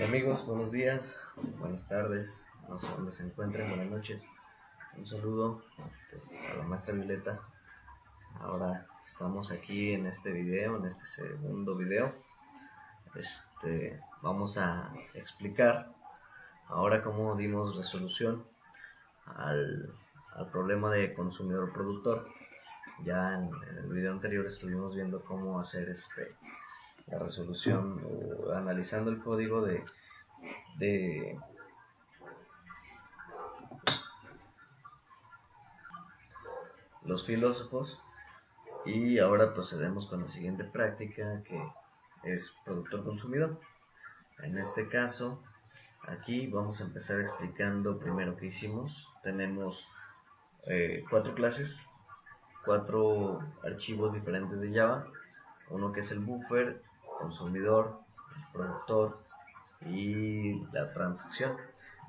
Hola amigos, buenos días, buenas tardes, no sé dónde se encuentren, buenas noches. Un saludo a la maestra Violeta. Ahora estamos aquí en este video, en este segundo video. Vamos a explicar ahora cómo dimos resolución al problema de consumidor-productor. Ya en el video anterior estuvimos viendo cómo hacer la resolución o analizando el código de los filósofos, y ahora procedemos con la siguiente práctica, que es productor-consumidor. En este caso, aquí vamos a empezar explicando primero qué hicimos. Tenemos 4 clases, 4 archivos diferentes de Java. Uno que es el buffer, consumidor, el productor y la transacción.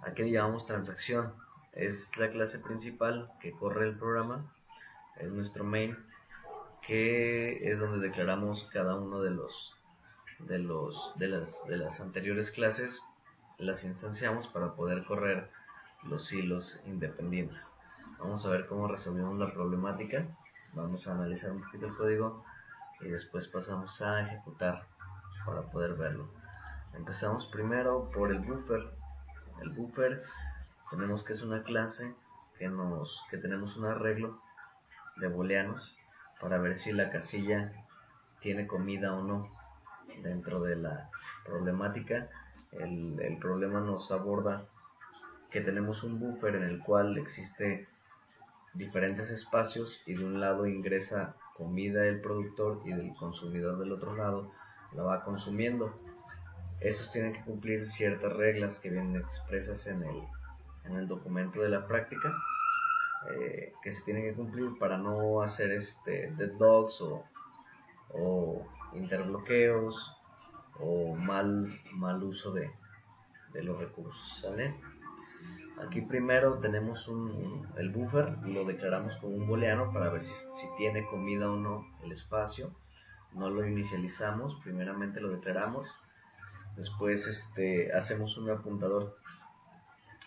¿A qué le llamamos transacción? Es la clase principal que corre el programa, es nuestro main, que es donde declaramos cada uno de las anteriores clases, las instanciamos para poder correr los hilos independientes. Vamos a ver cómo resolvemos la problemática. Vamos a analizar un poquito el código y después pasamos a ejecutar para poder verlo. Empezamos primero por el buffer. El buffer tenemos que es una clase que tenemos un arreglo de booleanos para ver si la casilla tiene comida o no. Dentro de la problemática, el problema nos aborda que tenemos un buffer en el cual existe diferentes espacios y de un lado ingresa comida el productor y del consumidor del otro lado la va consumiendo. Estos tienen que cumplir ciertas reglas que vienen expresas en el documento de la práctica, que se tienen que cumplir para no hacer deadlocks o interbloqueos o mal uso de los recursos, ¿sale? Aquí primero tenemos el buffer, lo declaramos como un booleano para ver si tiene comida o no el espacio. No lo inicializamos, primeramente lo declaramos, después hacemos un apuntador,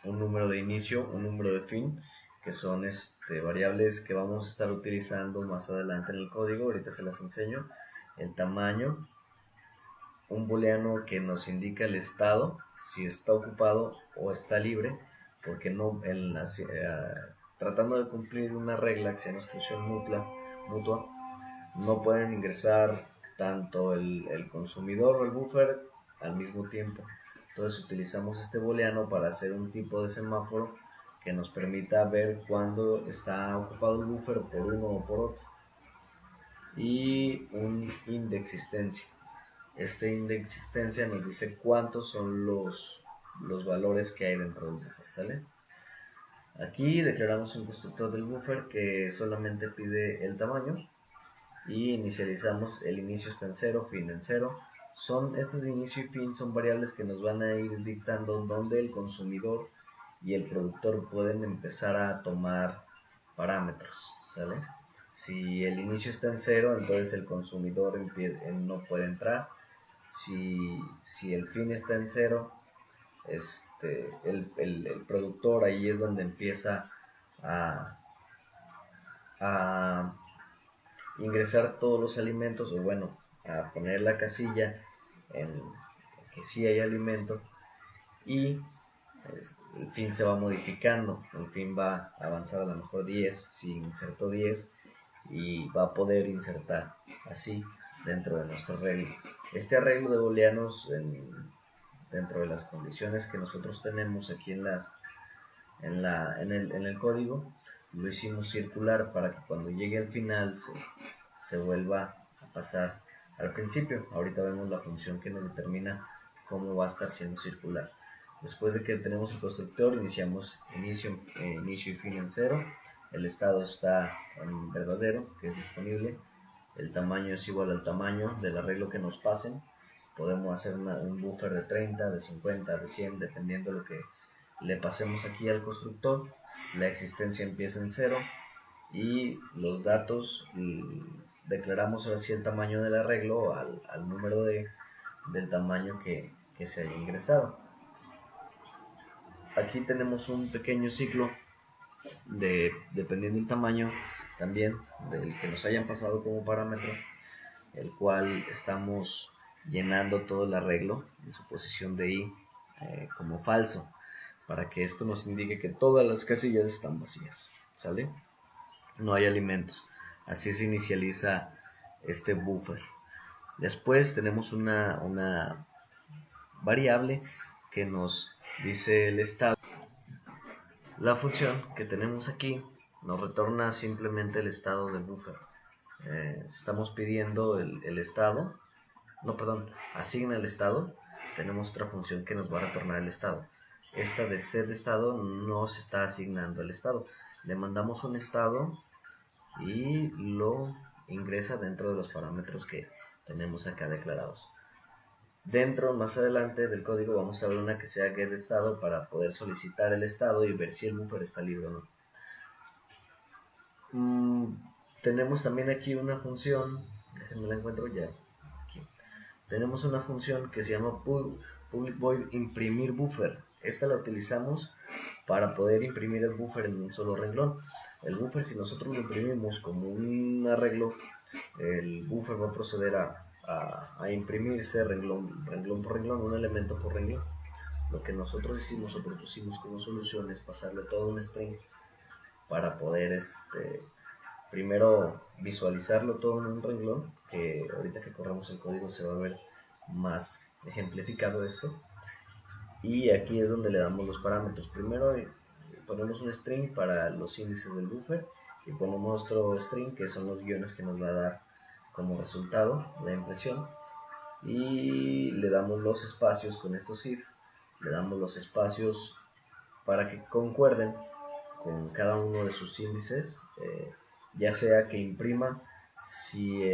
un número de inicio, un número de fin, que son variables que vamos a estar utilizando más adelante en el código. Ahorita se las enseño. El tamaño, un booleano que nos indica el estado, si está ocupado o está libre, porque no tratando de cumplir una regla que se llama exclusión mutua, no pueden ingresar tanto el consumidor o el buffer al mismo tiempo. Entonces utilizamos este booleano para hacer un tipo de semáforo que nos permita ver cuándo está ocupado el buffer por uno o por otro. Y un indexistencia. Este indexistencia nos dice cuántos son los valores que hay dentro del buffer, ¿sale? Aquí declaramos un constructor del buffer que solamente pide el tamaño y inicializamos. El inicio está en 0, fin en 0. Estos de inicio y fin son variables que nos van a ir dictando dónde el consumidor y el productor pueden empezar a tomar parámetros, ¿sale? Si el inicio está en 0, entonces el consumidor no puede entrar. Si el fin está en 0, el productor ahí es donde empieza a ingresar todos los alimentos, o bueno, a poner la casilla en que sí hay alimento, y el fin se va modificando. El fin va a avanzar a lo mejor 10, si insertó 10, y va a poder insertar así dentro de nuestro arreglo. Este arreglo de booleanos dentro de las condiciones que nosotros tenemos aquí en el código, lo hicimos circular para que cuando llegue al final se vuelva a pasar al principio. Ahorita vemos la función que nos determina cómo va a estar siendo circular. Después de que tenemos el constructor, iniciamos inicio y fin en 0. El estado está en verdadero, que es disponible. El tamaño es igual al tamaño del arreglo que nos pasen. Podemos hacer un buffer de 30, de 50, de 100, dependiendo de lo que le pasemos aquí al constructor. La existencia empieza en 0 y los datos, declaramos ahora sí el tamaño del arreglo al número del tamaño que que se haya ingresado. Aquí tenemos un pequeño ciclo dependiendo del tamaño también del que nos hayan pasado como parámetro, el cual estamos llenando todo el arreglo en su posición de i como falso, para que esto nos indique que todas las casillas están vacías, ¿sale? No hay alimentos. Así se inicializa este buffer. Después tenemos una variable que nos dice el estado. La función que tenemos aquí nos retorna simplemente el estado del buffer. Estamos pidiendo el estado, no, perdón, asigna el estado. Tenemos otra función que nos va a retornar el estado. Esta de set estado no se está asignando el estado. Le mandamos un estado y lo ingresa dentro de los parámetros que tenemos acá declarados. Dentro, más adelante del código, vamos a ver una que sea getEstado para poder solicitar el estado y ver si el buffer está libre o no. Tenemos también aquí una función, déjenme la encuentro ya. Aquí. Tenemos una función que se llama public void imprimir buffer. Esta la utilizamos para poder imprimir el buffer en un solo renglón. El buffer, si nosotros lo imprimimos como un arreglo, el buffer va a proceder a imprimirse renglón por renglón, un elemento por renglón. Lo que nosotros hicimos o propusimos como solución es pasarle todo un string para poder primero visualizarlo todo en un renglón, que ahorita que corramos el código se va a ver más ejemplificado esto. Y aquí es donde le damos los parámetros. Primero ponemos un string para los índices del buffer y ponemos otro string que son los guiones que nos va a dar como resultado la impresión, y le damos los espacios con estos if, le damos los espacios para que concuerden con cada uno de sus índices, ya sea que imprima si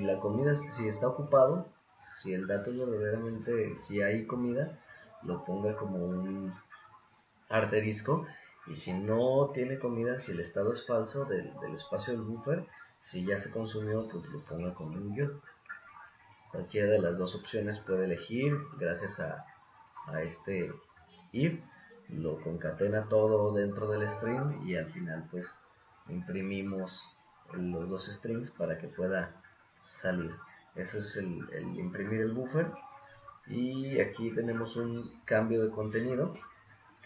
la comida, si está ocupado, si el dato es verdaderamente, si hay comida, lo ponga como un asterisco, y si no tiene comida, si el estado es falso del espacio del buffer, si ya se consumió, pues lo ponga como un guión. Cualquiera de las dos opciones puede elegir gracias a este if, lo concatena todo dentro del string y al final pues imprimimos los dos strings para que pueda salir. Eso es el imprimir el buffer. Y aquí tenemos un cambio de contenido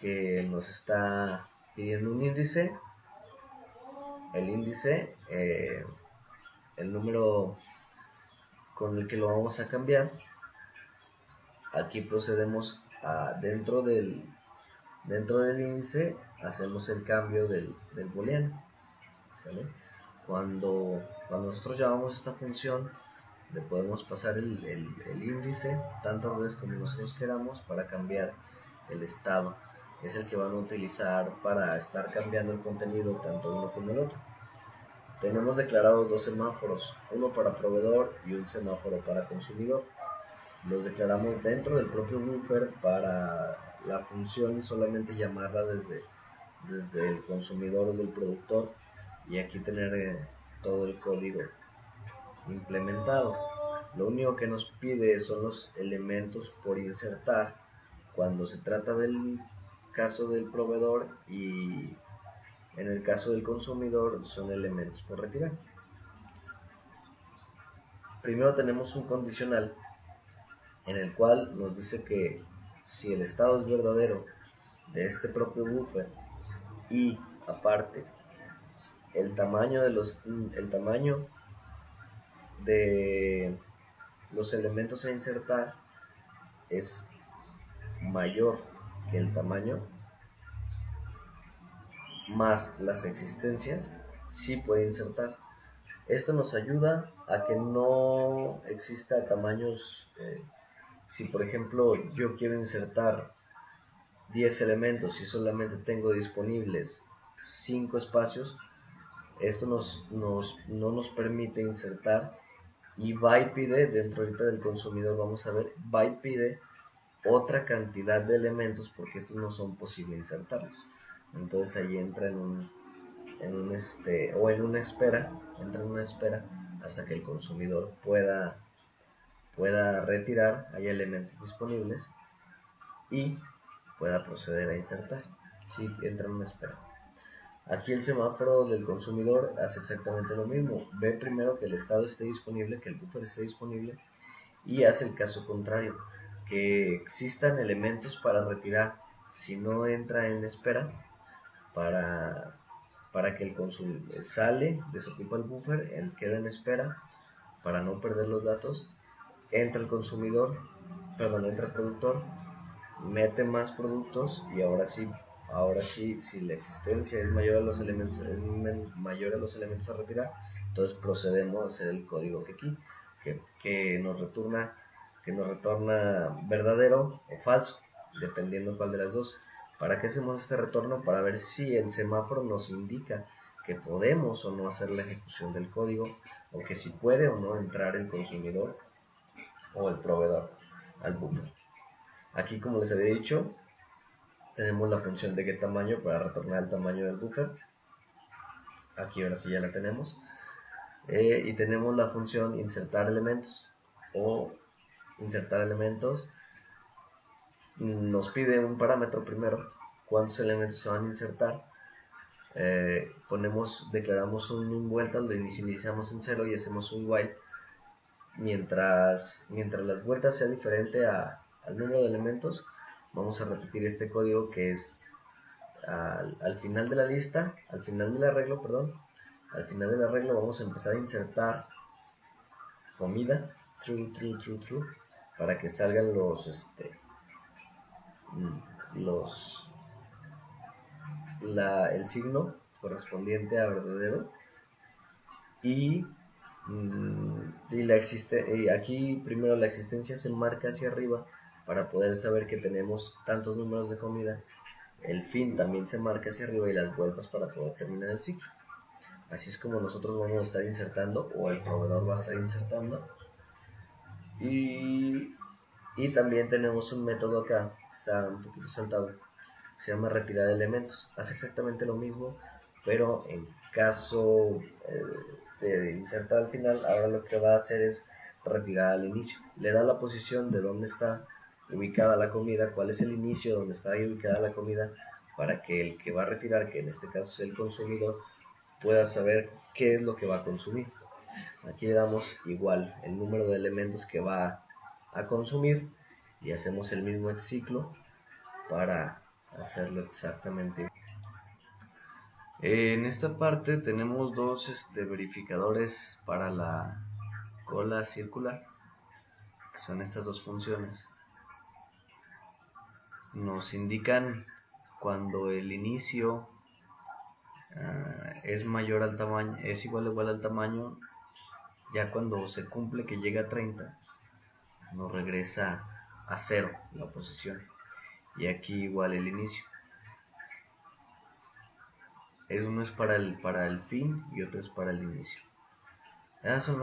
que nos está pidiendo un índice, el índice, el número con el que lo vamos a cambiar. Aquí procedemos a dentro del índice hacemos el cambio del booleano, ¿sale? Cuando nosotros llamamos esta función, le podemos pasar el índice tantas veces como nosotros queramos para cambiar el estado. Es el que van a utilizar para estar cambiando el contenido tanto uno como el otro. Tenemos declarados dos semáforos, uno para proveedor y un semáforo para consumidor. Los declaramos dentro del propio buffer para la función solamente llamarla desde el consumidor o del productor, y aquí tener todo el código implementado. Lo único que nos pide son los elementos por insertar cuando se trata del caso del proveedor, y en el caso del consumidor son elementos por retirar. Primero tenemos un condicional en el cual nos dice que si el estado es verdadero de este propio buffer y aparte el tamaño de los elementos a insertar es mayor que el tamaño más las existencias, sí puede insertar. Esto nos ayuda a que no exista tamaños. Si por ejemplo yo quiero insertar 10 elementos y solamente tengo disponibles 5 espacios, esto no nos permite insertar, y va y pide, dentro ahorita del consumidor vamos a ver, va y pide otra cantidad de elementos porque estos no son posible insertarlos. Entonces ahí entra en una espera, entra en una espera hasta que el consumidor pueda pueda retirar, haya elementos disponibles y pueda proceder a insertar. Si entra en una espera. Aquí el semáforo del consumidor hace exactamente lo mismo. Ve primero que el estado esté disponible, que el buffer esté disponible, y hace el caso contrario, que existan elementos para retirar. Si no entra en espera, para que el consumidor sale, desocupa el buffer, queda en espera para no perder los datos, entra el entra el productor, mete más productos y ahora sí, si la existencia es mayor a los elementos, a retirar, entonces procedemos a hacer el código que nos retorna verdadero o falso, dependiendo cuál de las dos. ¿Para qué hacemos este retorno? Para ver si el semáforo nos indica que podemos o no hacer la ejecución del código, o que si puede o no entrar el consumidor o el proveedor al buffer. Aquí, como les había dicho, tenemos la función de getTamaño para retornar el tamaño del buffer. Aquí ahora sí ya la tenemos. Y tenemos la función insertar elementos. Nos pide un parámetro primero, cuántos elementos se van a insertar. Declaramos un vueltas, lo iniciamos en 0 y hacemos un while. Mientras las vueltas sea diferente al número de elementos, vamos a repetir este código que es al final de la lista, al final del arreglo, vamos a empezar a insertar comida, true, para que salgan el signo correspondiente a verdadero, y aquí primero la existencia se marca hacia arriba para poder saber que tenemos tantos números de comida. El fin también se marca hacia arriba y las vueltas para poder terminar el ciclo. Así es como nosotros vamos a estar insertando, o el proveedor va a estar insertando. Y también tenemos un método acá, está un poquito saltado, se llama retirar elementos. Hace exactamente lo mismo, pero en caso de insertar al final, ahora lo que va a hacer es retirar al inicio. Le da la posición de dónde está ubicada la comida, cuál es el inicio donde está ubicada la comida, para que el que va a retirar, que en este caso es el consumidor, pueda saber qué es lo que va a consumir. Aquí le damos igual el número de elementos que va a consumir y hacemos el mismo ciclo para hacerlo exactamente igual. En esta parte tenemos dos verificadores para la cola circular, que son estas dos funciones. Nos indican cuando el inicio es mayor al tamaño, es igual o igual al tamaño. Ya cuando se cumple que llega a 30, nos regresa a 0 la posición, y aquí igual el inicio. Uno es para el fin y otro es para el inicio. Esos son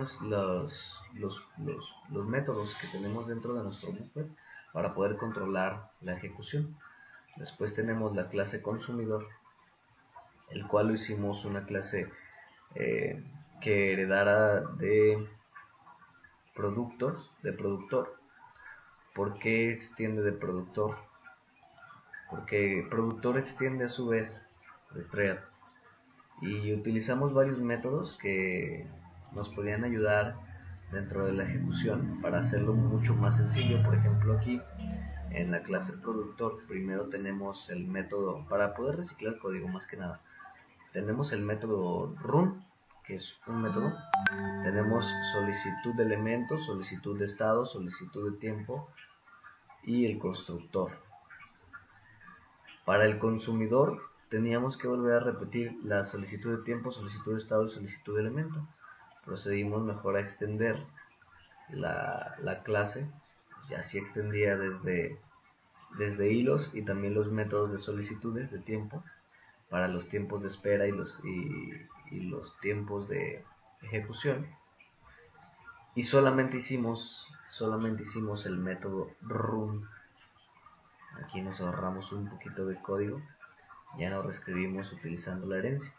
los métodos que tenemos dentro de nuestro buffer para poder controlar la ejecución. Después tenemos la clase consumidor, el cual lo hicimos una clase que heredara de productor. ¿Por qué extiende de productor? Porque productor extiende a su vez de thread, y utilizamos varios métodos que nos podían ayudar dentro de la ejecución para hacerlo mucho más sencillo. Por ejemplo, aquí en la clase productor primero tenemos el método para poder reciclar el código, más que nada tenemos el método run, que es un método. Tenemos solicitud de elementos, solicitud de estado, solicitud de tiempo y el constructor. Para el consumidor teníamos que volver a repetir la solicitud de tiempo, solicitud de estado y solicitud de elemento. Procedimos mejor a extender la clase, ya así extendía desde hilos y también los métodos de solicitudes de tiempo para los tiempos de espera y los tiempos de ejecución. Y solamente hicimos el método run. Aquí nos ahorramos un poquito de código, ya no reescribimos utilizando la herencia.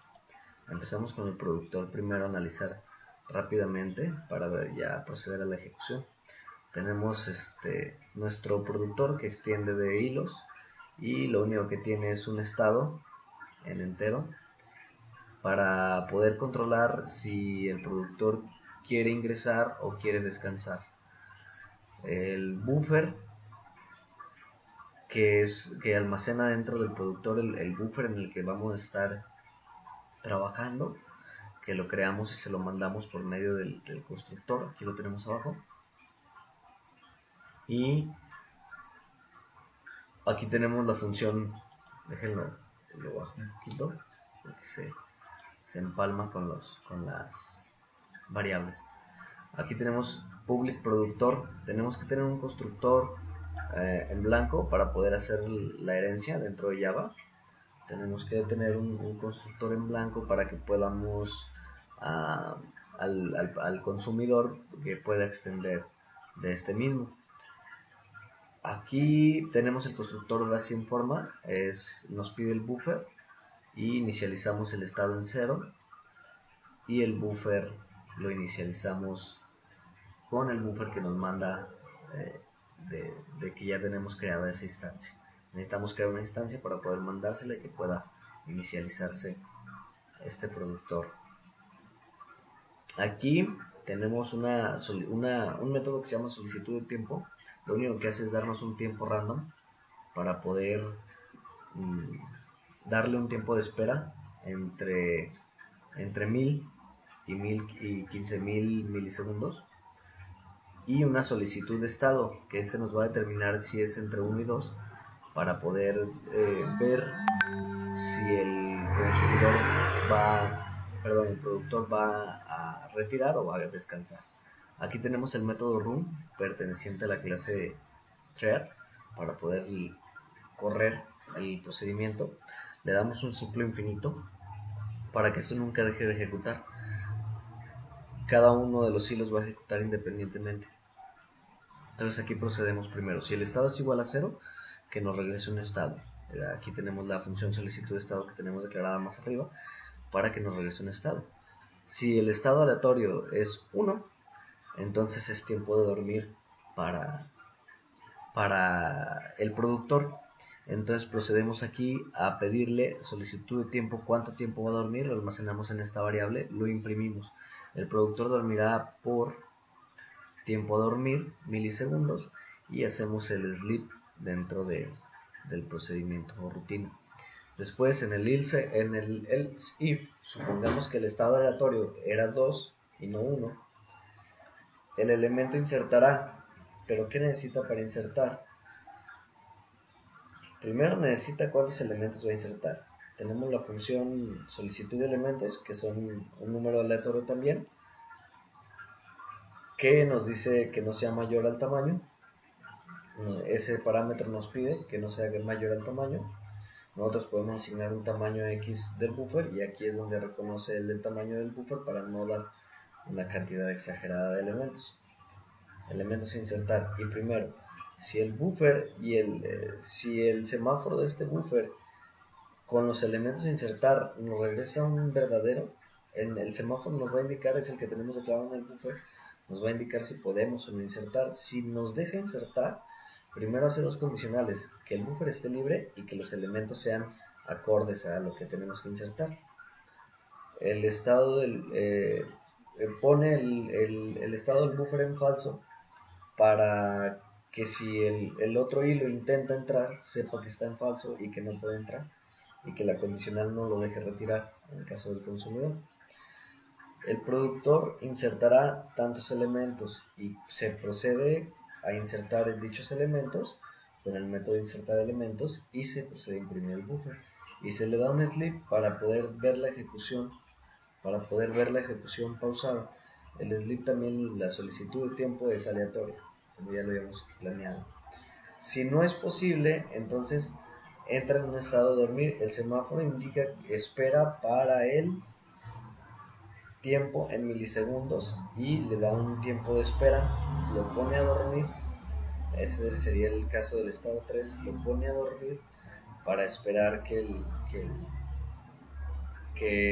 Empezamos con el productor primero a analizar rápidamente para ya proceder a la ejecución. tenemos nuestro productor que extiende de hilos y lo único que tiene es un estado en entero para poder controlar si el productor quiere ingresar o quiere descansar. El buffer que almacena dentro del productor el buffer en el que vamos a estar trabajando, que lo creamos y se lo mandamos por medio del constructor. Aquí lo tenemos abajo, y aquí tenemos la función, déjenlo, lo bajo un poquito porque se empalma con las variables. Aquí tenemos public productor. Tenemos que tener un constructor en blanco para poder hacer la herencia dentro de Java. Tenemos que tener un constructor en blanco para que podamos al consumidor que pueda extender de este mismo. Aquí tenemos el constructor ahora sí en forma, nos pide el buffer y inicializamos el estado en 0, y el buffer lo inicializamos con el buffer que nos manda de que ya tenemos creada esa instancia. Necesitamos crear una instancia para poder mandársela y que pueda inicializarse este productor. Aquí tenemos un método que se llama solicitud de tiempo. Lo único que hace es darnos un tiempo random para poder darle un tiempo de espera entre 1000 y 15.000 milisegundos, y una solicitud de estado que nos va a determinar si es entre 1 y 2 para poder ver si el productor va a retirar o va a descansar. Aquí tenemos el método run perteneciente a la clase thread para poder correr el procedimiento. Le damos un ciclo infinito para que esto nunca deje de ejecutar. Cada uno de los hilos va a ejecutar independientemente. Entonces aquí procedemos primero. Si el estado es igual a 0, que nos regrese un estado. Aquí tenemos la función solicitud de estado que tenemos declarada más arriba para que nos regrese un estado. Si el estado aleatorio es 1, entonces es tiempo de dormir para el productor. Entonces procedemos aquí a pedirle solicitud de tiempo, cuánto tiempo va a dormir, lo almacenamos en esta variable, lo imprimimos. El productor dormirá por tiempo a dormir, milisegundos, y hacemos el sleep dentro del procedimiento o rutina. Después en el else if, supongamos que el estado aleatorio era 2 y no 1, el elemento insertará. ¿Pero qué necesita para insertar? Primero necesita cuántos elementos va a insertar. Tenemos la función solicitud de elementos, que son un número aleatorio también, que nos dice que no sea mayor al tamaño. Ese parámetro nos pide que no sea mayor al tamaño. Nosotros podemos asignar un tamaño X del buffer, y aquí es donde reconoce el tamaño del buffer para no dar una cantidad exagerada de elementos. Elementos a insertar. Y primero, si el buffer y si el semáforo de este buffer con los elementos a insertar nos regresa un verdadero, el semáforo nos va a indicar, es el que tenemos declarado en el buffer, nos va a indicar si podemos o no insertar. Si nos deja insertar, primero hace dos condicionales: que el buffer esté libre y que los elementos sean acordes a lo que tenemos que insertar. El estado pone el estado del buffer en falso para que si el otro hilo intenta entrar, sepa que está en falso y que no puede entrar, y que la condicional no lo deje retirar en el caso del consumidor. El productor insertará tantos elementos y se procede a insertar dichos elementos con el método de insertar elementos, y se procede a imprimir el buffer y se le da un sleep para poder ver la ejecución pausada. El sleep también, la solicitud de tiempo es aleatoria, como ya lo habíamos planeado. Si no es posible, entonces entra en un estado de dormir. El semáforo indica espera para el tiempo en milisegundos y le da un tiempo de espera, lo pone a dormir. Ese sería el caso del estado 3, lo pone a dormir para esperar que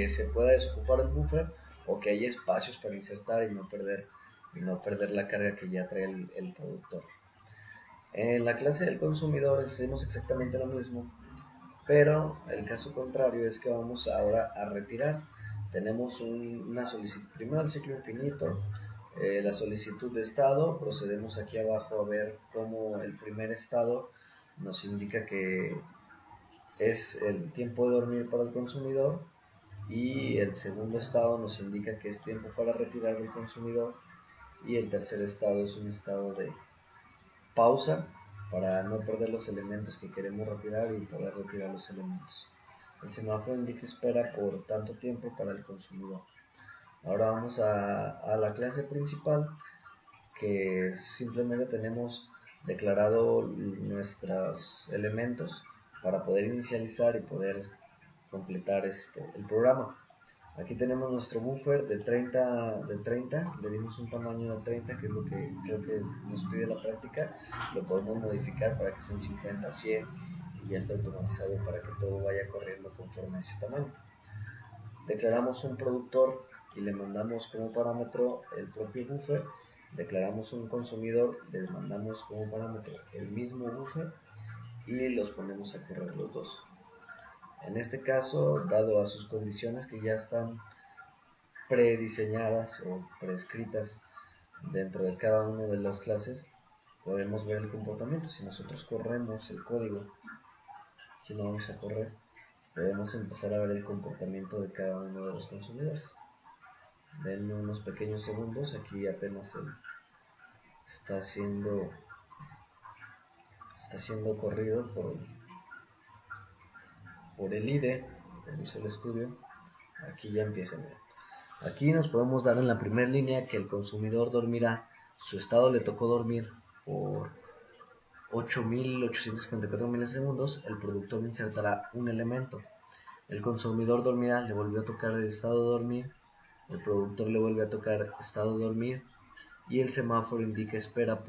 se pueda desocupar el buffer o que haya espacios para insertar y no perder y no perder la carga que ya trae el productor. En la clase del consumidor hacemos exactamente lo mismo, pero el caso contrario es que vamos ahora a retirar. Tenemos una solicitud, primero el ciclo infinito, la solicitud de estado. Procedemos aquí abajo a ver cómo el primer estado nos indica que es el tiempo de dormir para el consumidor, y el segundo estado nos indica que es tiempo para retirar del consumidor, y el tercer estado es un estado de pausa para no perder los elementos que queremos retirar y poder retirar los elementos. El semáforo indica espera por tanto tiempo para el consumidor. Ahora vamos a la clase principal, que simplemente tenemos declarado nuestros elementos para poder inicializar y poder completar el programa. Aquí tenemos nuestro buffer de 30, le dimos un tamaño de 30, que es lo que creo que nos pide la práctica. Lo podemos modificar para que sean 50, 100, y ya está automatizado para que todo vaya corriendo conforme a ese tamaño. Declaramos un productor y le mandamos como parámetro el propio buffer. Declaramos un consumidor, le mandamos como parámetro el mismo buffer, y los ponemos a correr los dos. En este caso, dado a sus condiciones que ya están prediseñadas o prescritas dentro de cada una de las clases, podemos ver el comportamiento. Si nosotros corremos el código, aquí lo vamos a correr, podemos empezar a ver el comportamiento de cada uno de los consumidores. Den unos pequeños segundos, aquí apenas está siendo corrido por el IDE, por Visual Studio. Aquí ya empieza a ver. Aquí nos podemos dar en la primera línea que el consumidor dormirá. Su estado le tocó dormir por 8.854 milisegundos. El productor insertará un elemento. El consumidor dormirá, le volvió a tocar el estado de dormir. El productor le vuelve a tocar estado de dormir. Y el semáforo indica espera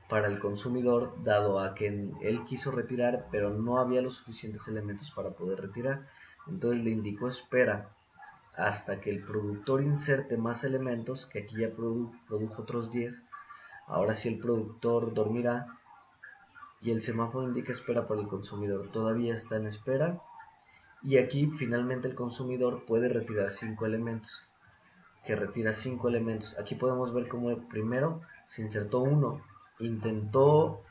para el consumidor, dado a que él quiso retirar, pero no había los suficientes elementos para poder retirar. Entonces le indicó espera hasta que el productor inserte más elementos, que aquí ya produjo otros 10. Ahora sí el productor dormirá, y el semáforo indica espera para el consumidor. Todavía está en espera, y aquí finalmente el consumidor puede retirar 5 elementos, que retira 5 elementos. Aquí podemos ver cómo primero se insertó uno, intentó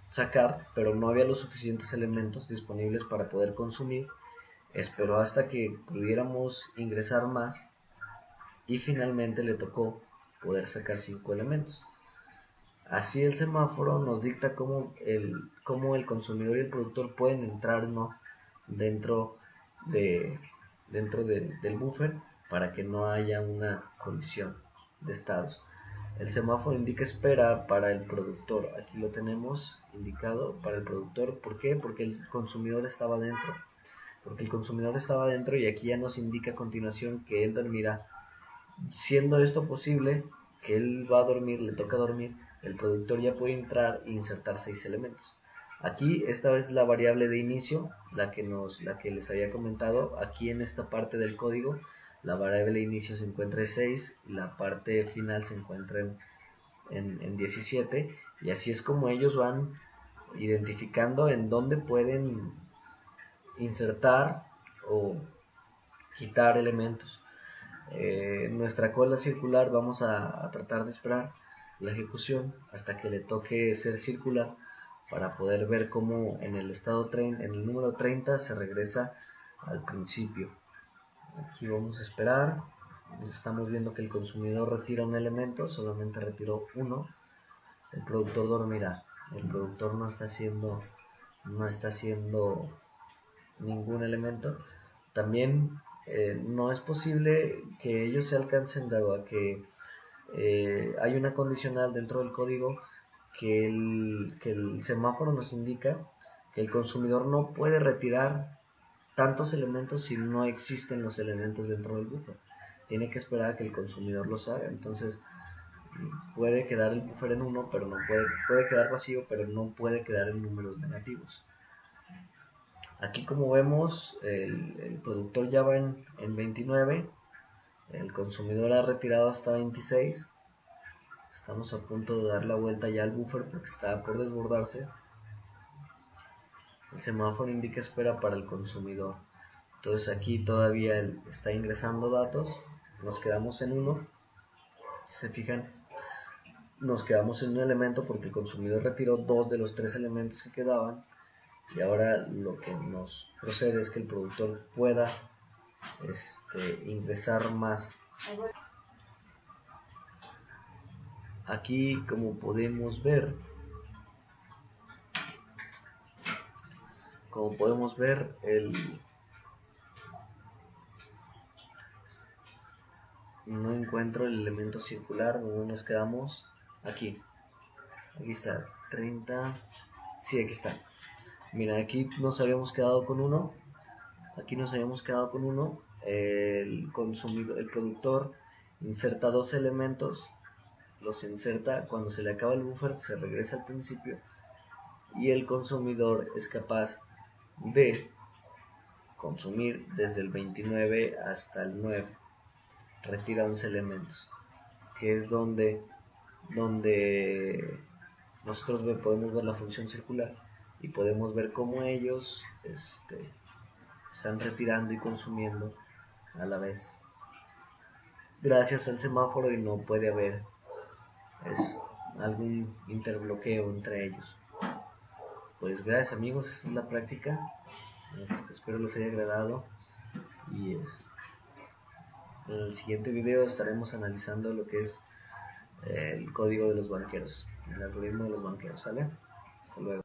sacar, pero no había los suficientes elementos disponibles para poder consumir. Esperó hasta que pudiéramos ingresar más, y finalmente le tocó poder sacar 5 elementos. Así el semáforo nos dicta cómo el consumidor y el productor pueden entrar no dentro del buffer, para que no haya una colisión de estados. El semáforo indica espera para el productor. Aquí lo tenemos indicado para el productor. ¿Por qué? Porque el consumidor estaba dentro. Y aquí ya nos indica a continuación que él dormirá. Siendo esto posible, que él va a dormir, le toca dormir, el productor ya puede entrar e insertar 6 elementos. Aquí esta vez la variable de inicio, la que les había comentado. Aquí en esta parte del código, la variable de inicio se encuentra en 6, y la parte final se encuentra en 17, y así es como ellos van identificando en dónde pueden insertar o quitar elementos. En nuestra cola circular vamos a tratar de esperar la ejecución hasta que le toque ser circular, para poder ver cómo en el número 30 se regresa al principio. Aquí vamos a esperar. Estamos viendo que el consumidor retira un elemento, solamente retiró uno. El productor dormirá. El productor no está haciendo ningún elemento. También no es posible que ellos se alcancen, dado a que hay una condicional dentro del código que el semáforo nos indica que el consumidor no puede retirar tantos elementos si no existen los elementos dentro del buffer. Tiene que esperar a que el consumidor los haga. Entonces puede quedar el buffer en 1, pero no puede quedar vacío, pero no puede quedar en números negativos. Aquí, como vemos, el productor ya va en 29, El consumidor ha retirado hasta 26. Estamos a punto de dar la vuelta ya al buffer porque está por desbordarse. El semáforo indica espera para el consumidor. Entonces aquí todavía está ingresando datos. Nos quedamos en uno. Si se fijan, nos quedamos en un elemento porque el consumidor retiró 2 de los 3 elementos que quedaban. Y ahora lo que nos procede es que el productor pueda ingresar más. Aquí, como podemos ver, no encuentro el elemento circular donde nos quedamos. Aquí está 30. Sí, aquí está. Mira, aquí nos habíamos quedado con uno. El productor inserta 2 elementos, los inserta, cuando se le acaba el buffer se regresa al principio y el consumidor es capaz de consumir desde el 29 hasta el 9. Retira 11 elementos, que es donde nosotros podemos ver la función circular y podemos ver cómo ellos están retirando y consumiendo a la vez gracias al semáforo, y no puede haber algún interbloqueo entre ellos. Pues gracias amigos, esta es la práctica. Espero les haya agradado y en el siguiente video estaremos analizando lo que es el código de los banqueros, el algoritmo de los banqueros. ¿Sale? Hasta luego.